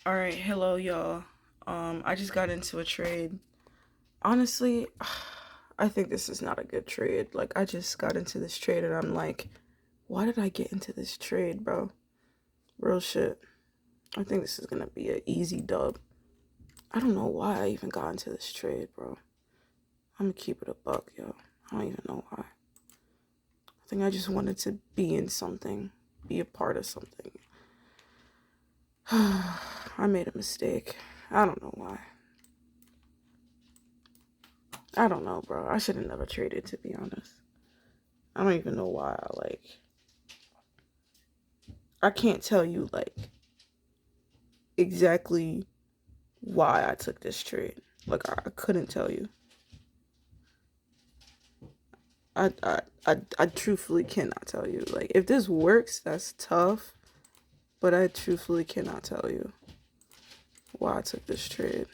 All right, hello y'all. I just got into a trade. Honestly, I think this is not a good trade. Like I just got into this trade and I'm like, why did I get into this trade, bro? Real shit. I think this is gonna be an easy dub. I don't know why I even got into this trade, bro. I'm gonna keep it a buck, yo. I don't even know why. I think I just wanted to be in something, be a part of something. I made a mistake. I don't know why. I don't know, bro. I should have never traded, to be honest. I don't even know why. I can't tell you exactly why I took this trade. I couldn't tell you. I truthfully cannot tell you. Like if this works, that's tough, but I truthfully cannot tell you why I took this trade.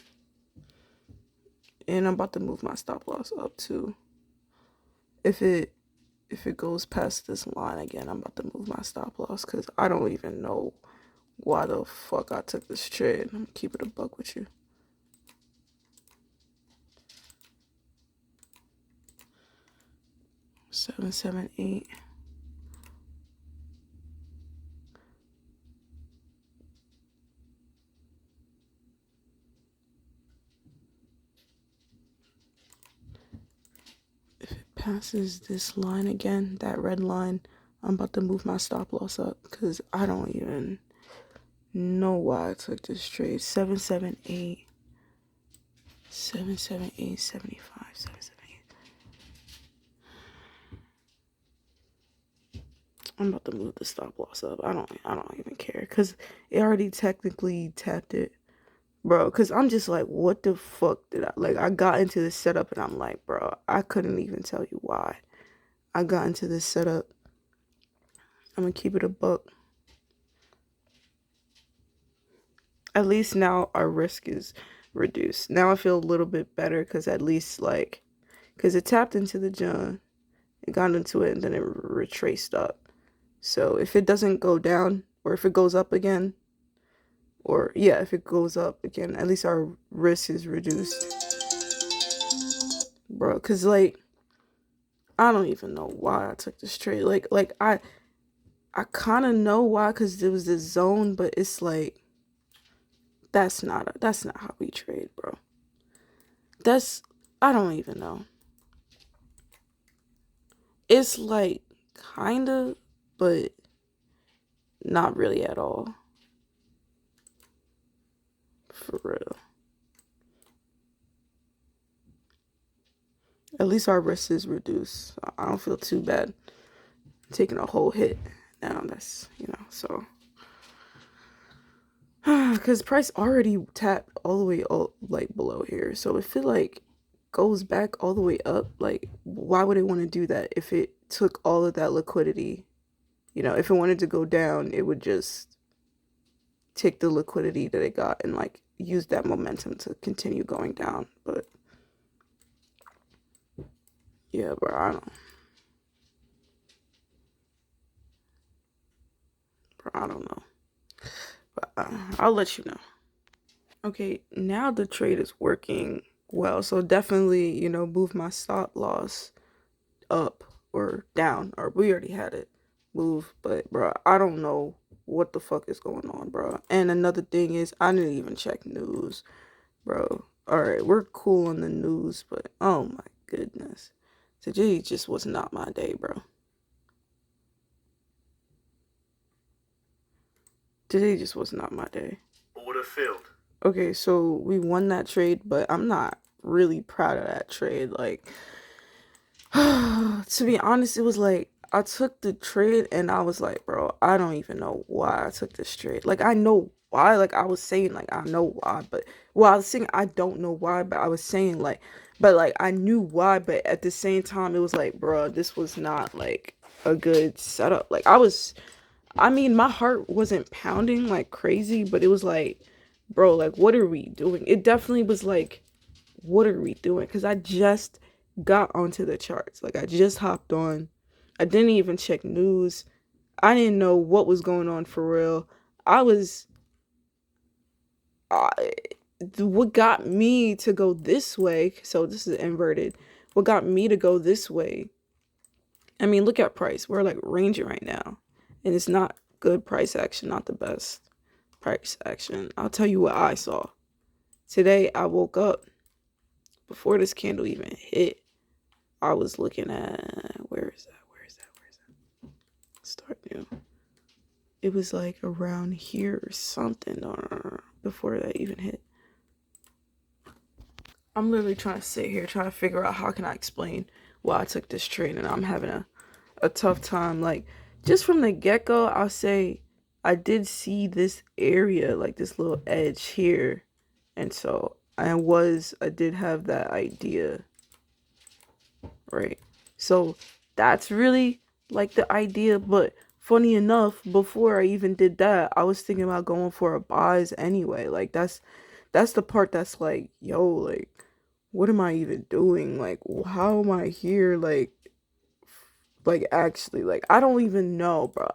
And I'm about to move my stop loss up too. If it if it goes past this line again, I'm about to move my stop loss because I don't even know why the fuck I took this trade. I'm gonna keep it a buck with you. 778. If it passes this line again, that red line, I'm about to move my stop loss up because I don't even know why I took this trade. 778, 778, 75, 778. I'm about to move the stop loss up. I don't even care because it already technically tapped it. Bro, because I'm just like, what the fuck did I got into this setup and I'm like, bro, I couldn't even tell you why I got into this setup. I'm gonna keep it a buck. At least now our risk is reduced. Now I feel a little bit better because at least because it tapped into the John, it got into it and then it retraced up. So if it doesn't go down or if it goes up again, or yeah, if it goes up again, at least our risk is reduced, bro. Because I don't even know why I took this trade. I kind of know why because there was this zone, but it's like that's not how we trade, bro. That's I don't even know. It's like kind of, but not really at all. For real. At least our risk is reduced. I don't feel too bad taking a whole hit. Now that's so because price already tapped all the way below here. So if it goes back all the way up, why would it want to do that if it took all of that liquidity? If it wanted to go down, it would just take the liquidity that it got and use that momentum to continue going down. But yeah, bro, I don't know. But I'll let you know. Okay, now the trade is working well. So definitely, move my stop loss up or down, or we already had it move. But bro, I don't know what the fuck is going on, bro. And another thing is, I didn't even check news, bro. All right, we're cool on the news, but oh my goodness, today just was not my day, bro. Today just was not my day. Order filled. Okay, so we won that trade, but I'm not really proud of that trade. To be honest, it was I took the trade and I was like, bro, I don't even know why I took this trade. I know why. I was saying I know why, but I was saying I don't know why, but I was saying but I knew why, but at the same time it was like, bro, this was not a good setup. I mean, my heart wasn't pounding like crazy, but it was like, bro, what are we doing? It definitely was like, what are we doing? Because I just got onto the charts. I just hopped on. I didn't even check news. I didn't know what was going on for real. I was I, what got me to go this way, so this is inverted. What got me to go this way? I mean, look at price. We're like ranging right now, and it's not good price action, not the best price action. I'll tell you what I saw. Today I woke up before this candle even hit. I was looking at, where is that? Start new. It was like around here or something before that even hit. I'm literally trying to sit here trying to figure out how can I explain why I took this trade, and I'm having a tough time. Like, just from the get-go, I'll say I did see this area, like this little edge here, and so I did have that idea, right? So that's really like the idea. But funny enough, before I even did that, I was thinking about going for a buys anyway. Like, that's the part that's like, yo, like, what am I even doing? Like, how am I here? Like actually, like, I don't even know, bro.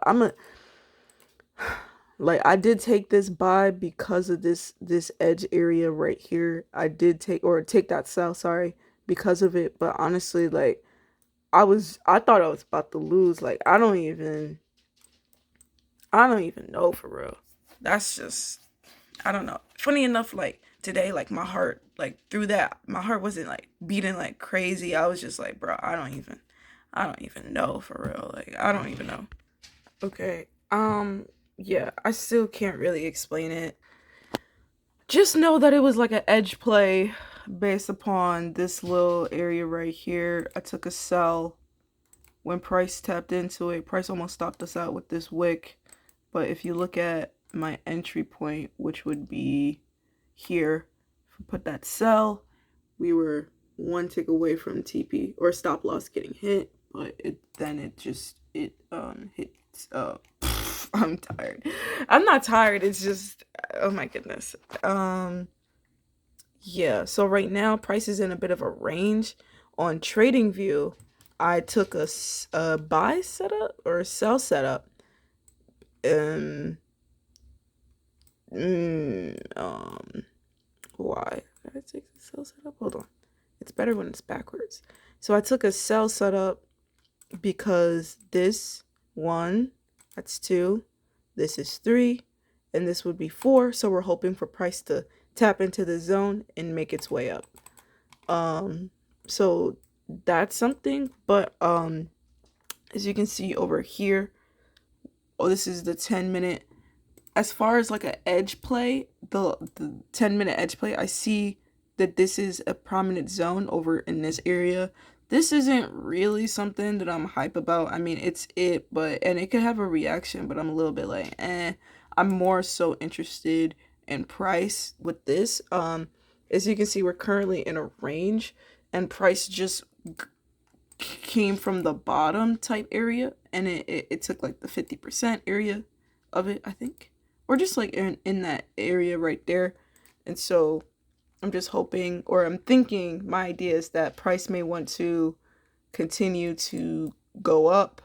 Like, I did take this buy because of this edge area right here. I did take that sell, sorry, because of it. But honestly, like, I thought I was about to lose. Like, I don't even know for real. That's just, I don't know. Funny enough, like today, like my heart, like through that, my heart wasn't like beating like crazy. I was just like, bro, I don't even know for real. Like, I don't even know. Okay. Yeah, I still can't really explain it. Just know that it was like an edge play based upon this little area right here. I took a sell when price tapped into it. Price almost stopped us out with this wick. But if you look at my entry point, which would be here, if we put that sell, we were one tick away from TP or stop loss getting hit, but it hits I'm tired. I'm not tired, it's just, oh my goodness. Yeah, so right now price is in a bit of a range. On TradingView, I took a buy setup or a sell setup. Um why did I take the sell setup? Hold on. It's better when it's backwards. So I took a sell setup because this one, that's two, this is three, and this would be four. So we're hoping for price to tap into the zone and make its way up. So that's something. But as you can see over here, oh, this is the 10-minute. As far as like an edge play, the 10-minute edge play, I see that this is a prominent zone over in this area. This isn't really something that I'm hype about. I mean, it's it, but, and it could have a reaction, but I'm a little bit like, I'm more so interested in price with this. As you can see, we're currently in a range, and price just came from the bottom type area, and it took like the 50% area of it, I think, or just like in that area right there. And so I'm just hoping, or I'm thinking, my idea is that price may want to continue to go up,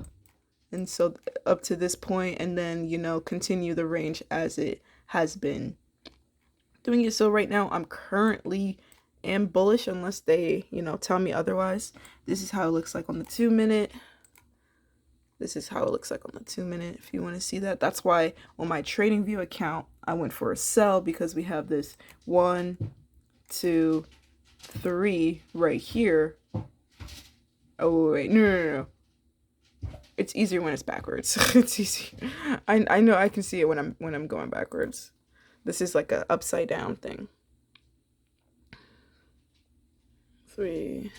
and so up to this point, and then, you know, continue the range as it has been doing it. So right now I'm currently am bullish unless they, you know, tell me otherwise. This is how it looks like on the 2-minute. This is how it looks like on the 2-minute, if you want to see that. That's why on my TradingView account, I went for a sell, because we have this 1, 2, 3 right here. Oh, wait, no. It's easier when it's backwards. It's easy. I know I can see it when I'm going backwards. This is like a upside down thing. 3.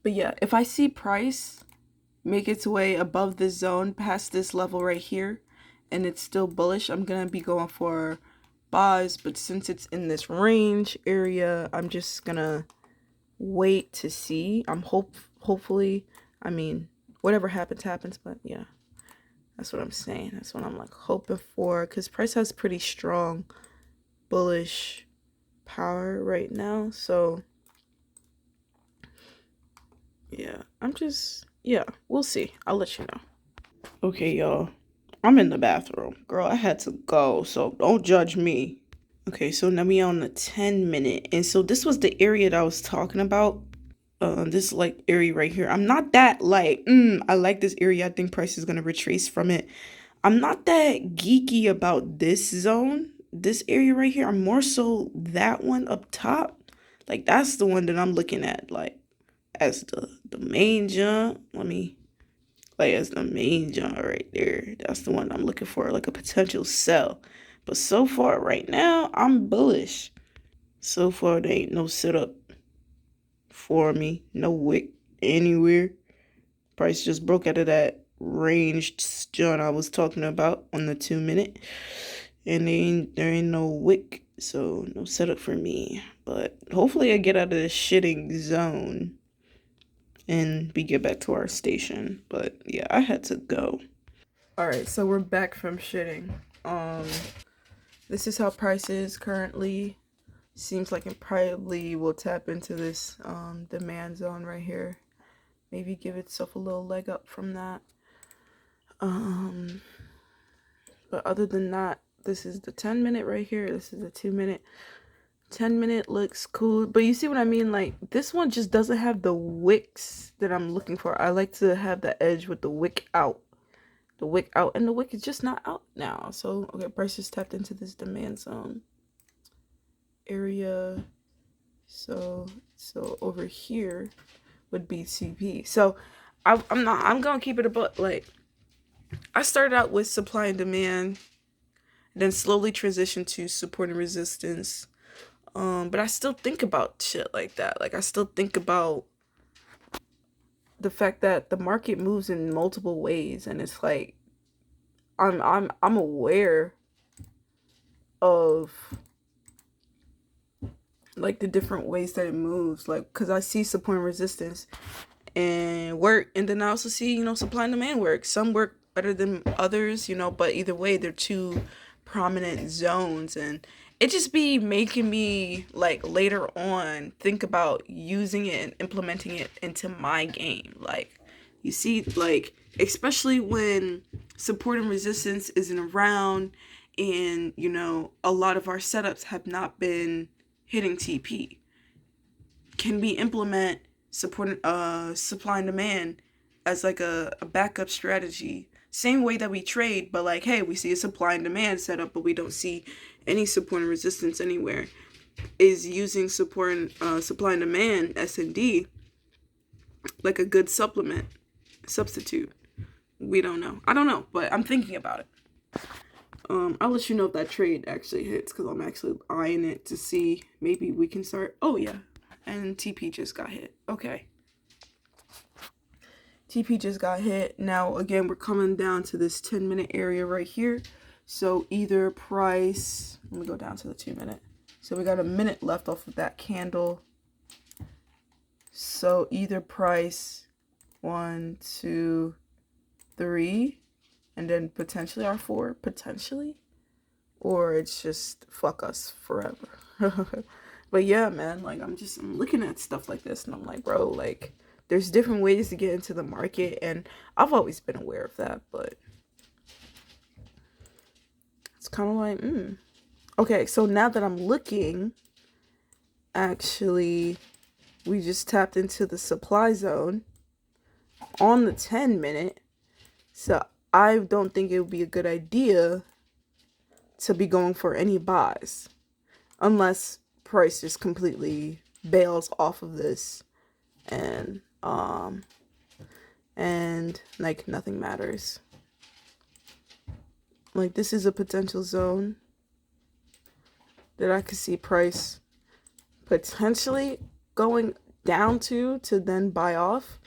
But yeah, if I see price make its way above this zone, past this level right here, and it's still bullish, I'm gonna be going for buys. But since it's in this range area, I'm just gonna wait to see. Hopefully, I mean, whatever happens, but yeah, that's what I'm saying. That's what I'm like hoping for, because price has pretty strong bullish power right now. So yeah, yeah, we'll see. I'll let you know. Okay, y'all, I'm in the bathroom. Girl, I had to go, so don't judge me. Okay, so now we on the 10 minute. And so this was the area that I was talking about. This like area right here. I'm not that like, I like this area. I think price is gonna retrace from it. I'm not that geeky about this zone, this area right here. I'm more so that one up top. Like that's the one that I'm looking at, like as the main jump. Let me like as the main jump right there. That's the one I'm looking for, like a potential sell. But so far right now, I'm bullish. So far there ain't no setup for me, no wick anywhere. Price just broke out of that ranged joint I was talking about on the 2 minute. And there ain't no wick, so no setup for me. But hopefully I get out of this shitting zone and we get back to our station. But yeah, I had to go. Alright, so we're back from shitting. Um this is how price is currently. Seems like it probably will tap into this demand zone right here. Maybe give itself a little leg up from that. But other than that, this is the 10 minute right here. This is the 2 minute. 10 minute looks cool, but you see what I mean? Like this one just doesn't have the wicks that I'm looking for. I like to have the edge with the wick out. The wick out, and the wick is just not out now. So okay, price just tapped into this demand zone area. So over here would be CP. So I'm gonna keep it about like I started out with supply and demand, then slowly transitioned to support and resistance. But I still think about shit like that. Like I still think about the fact that the market moves in multiple ways, and it's like I'm aware of like the different ways that it moves, like because I see support and resistance and work, and then I also see supply and demand work. Some work better than others, but either way they're two prominent zones, and it just be making me like later on think about using it and implementing it into my game. Like you see, like especially when support and resistance isn't around, and a lot of our setups have not been hitting TP. Can we implement supply and demand as like a backup strategy? Same way that we trade, but like, hey, we see a supply and demand setup, but we don't see any support and resistance anywhere. Is using support and supply and demand SND like a good substitute? We don't know. I don't know, but I'm thinking about it. I'll let you know if that trade actually hits, because I'm actually eyeing it to see maybe we can start. Oh yeah, and TP just got hit. Okay. TP just got hit. Now again, we're coming down to this 10-minute area right here. So either price, let me go down to the 2-minute. So we got a minute left off of that candle. So either price 1, 2, 3, and then potentially R4, potentially, or it's just fuck us forever. But yeah, man, like I'm looking at stuff like this and I'm like, bro, like there's different ways to get into the market, and I've always been aware of that, but it's kind of like, okay, so now that I'm looking, actually, we just tapped into the supply zone on the 10-minute, so I don't think it would be a good idea to be going for any buys unless price just completely bails off of this and like nothing matters. Like this is a potential zone that I could see price potentially going down to then buy off,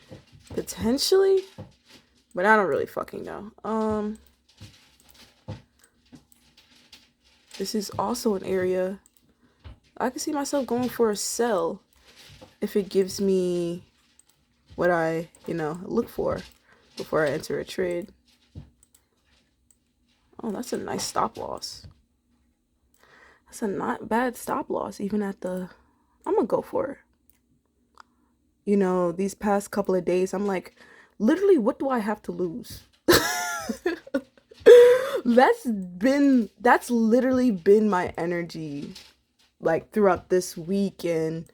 potentially, but I don't really fucking know. This is also an area I can see myself going for a sell if it gives me what I, look for before I enter a trade. Oh, that's a nice stop loss. That's a not bad stop loss, even at the, I'm gonna go for it. These past couple of days, I'm like, literally, what do I have to lose? That's literally been my energy like throughout this week and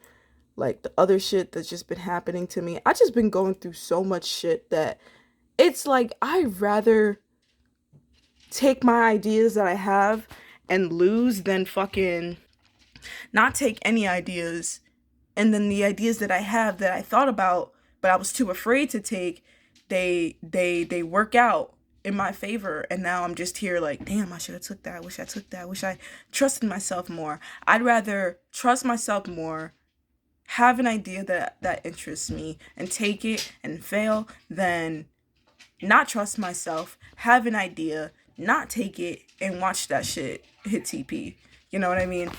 like the other shit that's just been happening to me. I just been going through so much shit that it's like I'd rather take my ideas that I have and lose than fucking not take any ideas, and then the ideas that I have that I thought about but I was too afraid to take, they work out in my favor, and now I'm just here like, damn, I should have took that. I wish I took that. I wish I trusted myself more. I'd rather trust myself more, have an idea that interests me and take it and fail than not trust myself, have an idea, not take it, and watch that shit hit TP. You know what I mean?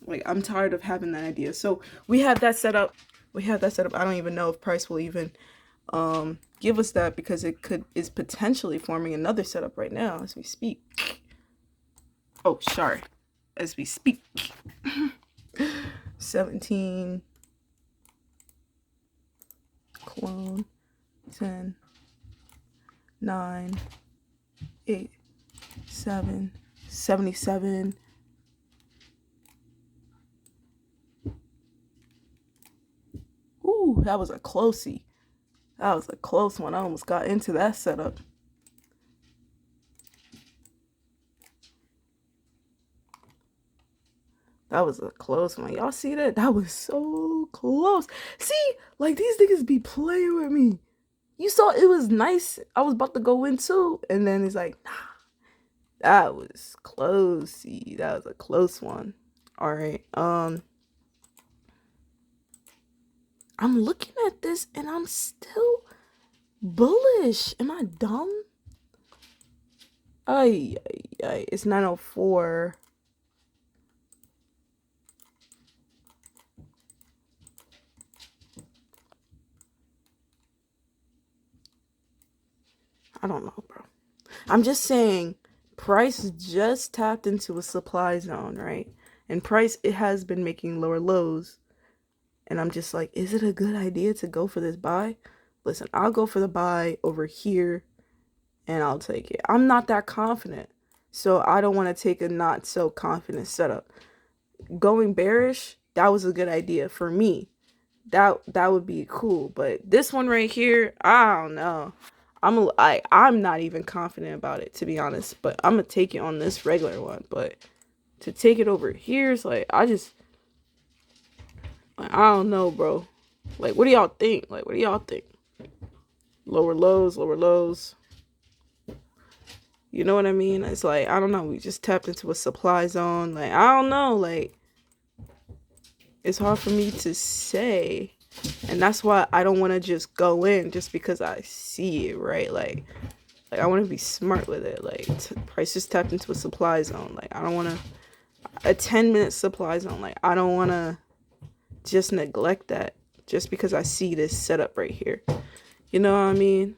Like, I'm tired of having that idea. So we have that set up. We have that set up. I don't even know if Price will even give us that, because it is potentially forming another setup right now as we speak. Oh, sorry. As we speak. 17. Clone. 10. 9. 8. 7. 77. Ooh, that was a closey. That was a close one. I almost got into that setup. That was a close one. Y'all see that? That was so close. See, like, these niggas be playing with me. You saw it was nice. I was about to go in too, and then it's like, nah. That was close. See, that was a close one. All right. I'm looking at this and I'm still bullish. Am I dumb? Ay, it's 9:04. I don't know, bro. I'm just saying, Price just tapped into a supply zone, right? And Price, it has been making lower lows. And I'm just like, is it a good idea to go for this buy? Listen, I'll go for the buy over here and I'll take it. I'm not that confident. So I don't want to take a not so confident setup. Going bearish, that was a good idea for me. That would be cool. But this one right here, I don't know. I'm not even confident about it, to be honest. But I'm gonna take it on this regular one. But to take it over here is like, I don't know, bro. Like, what do y'all think? Like, what do y'all think? Lower lows, lower lows. You know what I mean? It's like, I don't know. We just tapped into a supply zone. Like, I don't know. Like, it's hard for me to say. And that's why I don't want to just go in just because I see it, right? Like I want to be smart with it. Like, Price just tapped into a supply zone. Like, I don't want to, a 10-minute supply zone. Like, I don't want to just neglect that just because I see this setup right here. You know what I mean?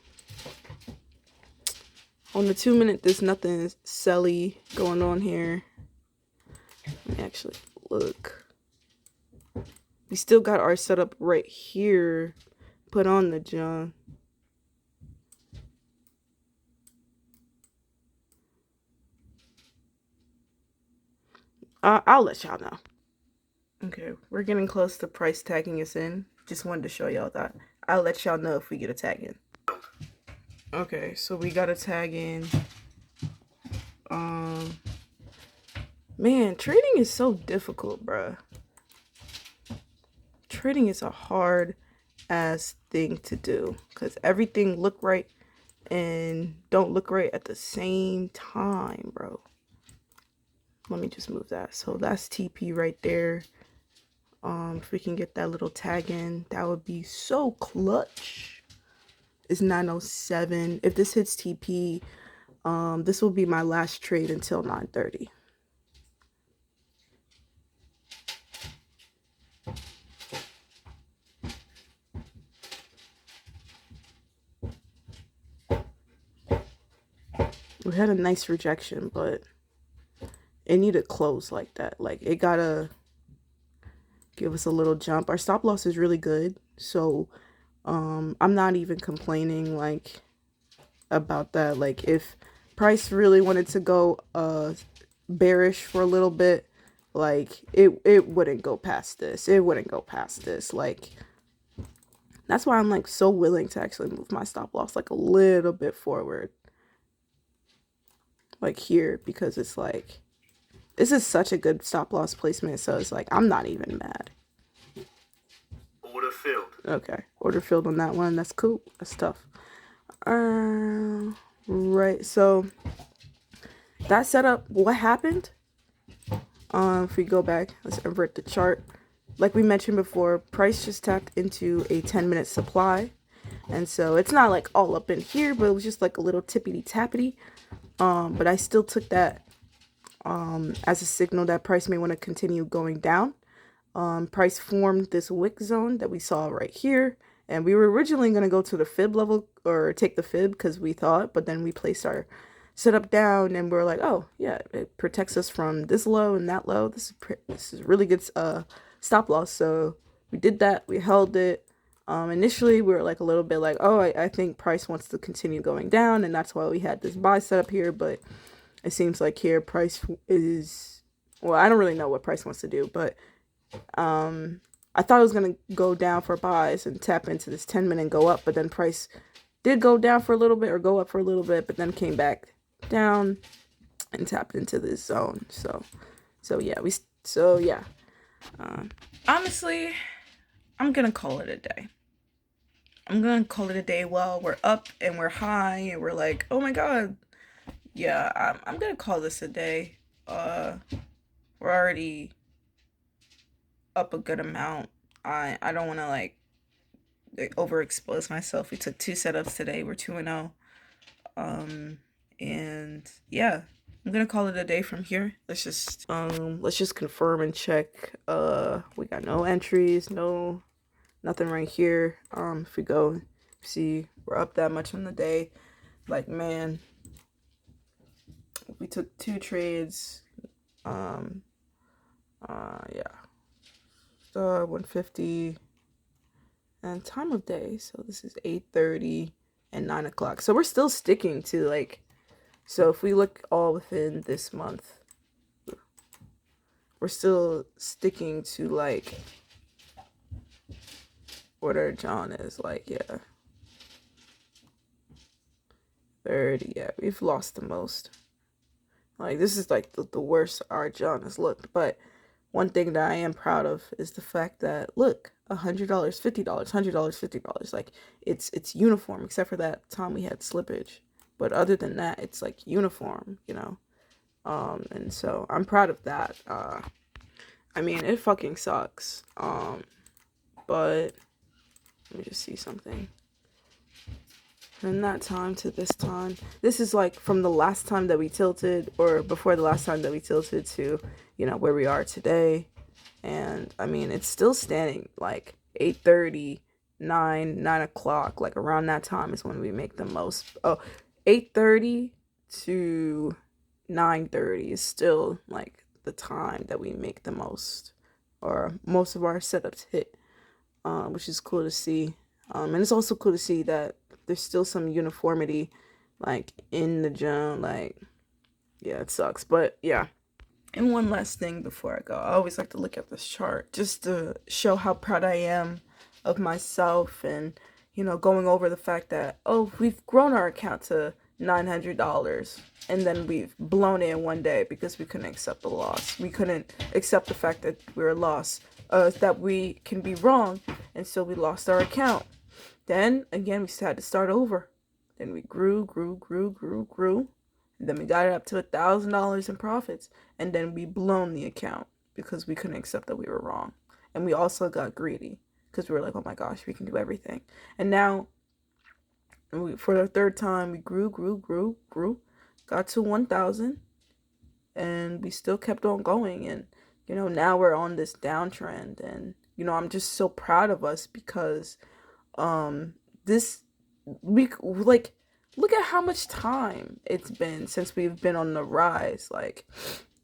On the 2-minute, there's nothing selly going on here. Let me actually look. We still got our setup right here. Put on the John. I'll let y'all know. Okay, we're getting close to Price tagging us in. Just wanted to show y'all that. I'll let y'all know if we get a tag in. Okay, so we got a tag in. Man, trading is so difficult, bruh. Trading is a hard ass thing to do because everything look right and don't look right at the same time, bro. Let me just move that. So that's TP right there. If we can get that little tag in, that would be so clutch. It's 9:07. If this hits TP, this will be my last trade until 9:30. We had a nice rejection, but it needed close like that. Like, it gotta give us a little jump. Our stop loss is really good, so I'm not even complaining like about that. Like, if price really wanted to go bearish for a little bit, like it wouldn't go past this. It wouldn't go past this. Like, that's why I'm like so willing to actually move my stop loss like a little bit forward, like here, because it's like this is such a good stop loss placement. So it's like I'm not even mad. Order filled. Okay, order filled on that one. That's cool. That's tough. Right. So that setup, what happened? If we go back, let's invert the chart. Like we mentioned before, price just tapped into a 10-minute supply. And so it's not like all up in here, but it was just like a little tippity tappity. But I still took that as a signal that price may want to continue going down. Price formed this wick zone that we saw right here. And we were originally going to go to the fib level or take the fib because we thought, but then we placed our setup down and we're like, oh yeah, it protects us from this low and that low. This is really good stop loss. So we did that. We held it. Initially we were like a little bit like, oh, I think price wants to continue going down, and that's why we had this buy set up here. But it seems like here price is, well, I don't really know what price wants to do, but I thought it was going to go down for buys and tap into this 10-minute and go up, but then price did go down for a little bit or go up for a little bit, but then came back down and tapped into this zone. So yeah. Honestly, I'm going to call it a day. I'm going to call it a day while we're up and we're high and we're like, oh my God. Yeah, I'm going to call this a day. We're already up a good amount. I don't want to like overexpose myself. We took 2 setups today. We're 2-0. And yeah, I'm gonna call it a day from here. Let's just confirm and check. We got no entries, nothing right here. If we go see, we're up that much on the day. Like, man, we took 2 trades. Yeah. 150 and time of day, so this is 8:30 and 9 o'clock. So we're still sticking to like, so if we look all within this month, we're still sticking to like what our John is like. Yeah, 30. Yeah, we've lost the most. Like, this is like the worst our John has looked. But one thing that I am proud of is the fact that, look, $100, $50, $100, $50. Like, it's uniform, except for that time we had slippage. But other than that, it's like uniform, you know. And so I'm proud of that. I mean, it fucking sucks. But let me just see something. From that time to this time, this is like from the last time that we tilted, or before the last time that we tilted, to, you know, where we are today. And I mean, it's still standing. Like 8:30, 9 o'clock, like around that time is when we make the most. 8:30 to 9:30 is still like the time that we make the most, or most of our setups hit, which is cool to see. And it's also cool to see that there's still some uniformity, like, in the gym. Like, yeah, it sucks, but yeah. And one last thing before I go, I always like to look at this chart just to show how proud I am of myself, and, you know, going over the fact that, oh, we've grown our account to $900, and then we've blown it in one day because we couldn't accept the loss. We couldn't accept the fact that we were lost, that we can be wrong, and so we lost our account. Then again, we still had to start over. Then we grew. And then we got it up to $1,000 in profits. And then we blown the account because we couldn't accept that we were wrong. And we also got greedy because we were like, oh my gosh, we can do everything. And now, for the 3rd time, we grew, got to 1,000. And we still kept on going. And, you know, now we're on this downtrend. And, you know, I'm just so proud of us because this week, like, look at how much time it's been since we've been on the rise. Like,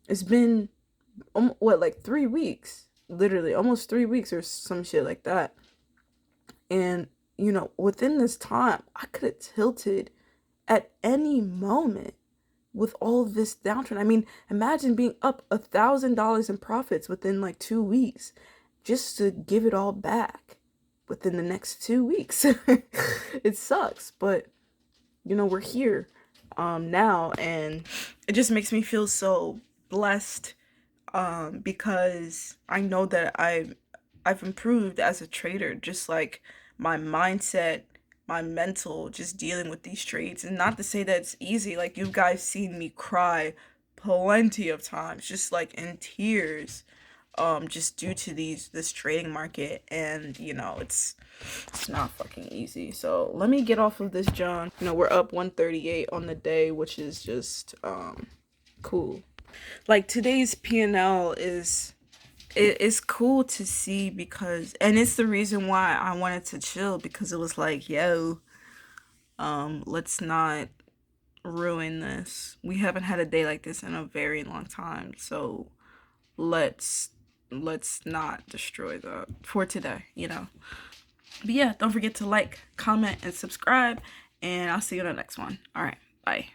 it's been like 3 weeks, literally almost 3 weeks or some shit like that. And, you know, within this time, I could have tilted at any moment. with all of this downturn. I mean, imagine being up $1,000 in profits within like 2 weeks just to give it all back within the next 2 weeks. It sucks, but we're here now, and it just makes me feel so blessed because I know that I've improved as a trader, just like my mindset, my mental, just dealing with these trades. And not to say that it's easy, like you guys seen me cry plenty of times, just like in tears, just due to this trading market. And it's not fucking easy. So let me get off of this, John. We're up 138 on the day, which is just cool. Like today's P&L is cool to see, because and it's the reason why I wanted to chill, because it was like, yo, let's not ruin this. We haven't had a day like this in a very long time, so let's not destroy that for today. But yeah, don't forget to like, comment, and subscribe, and I'll see you in the next one. All right, bye.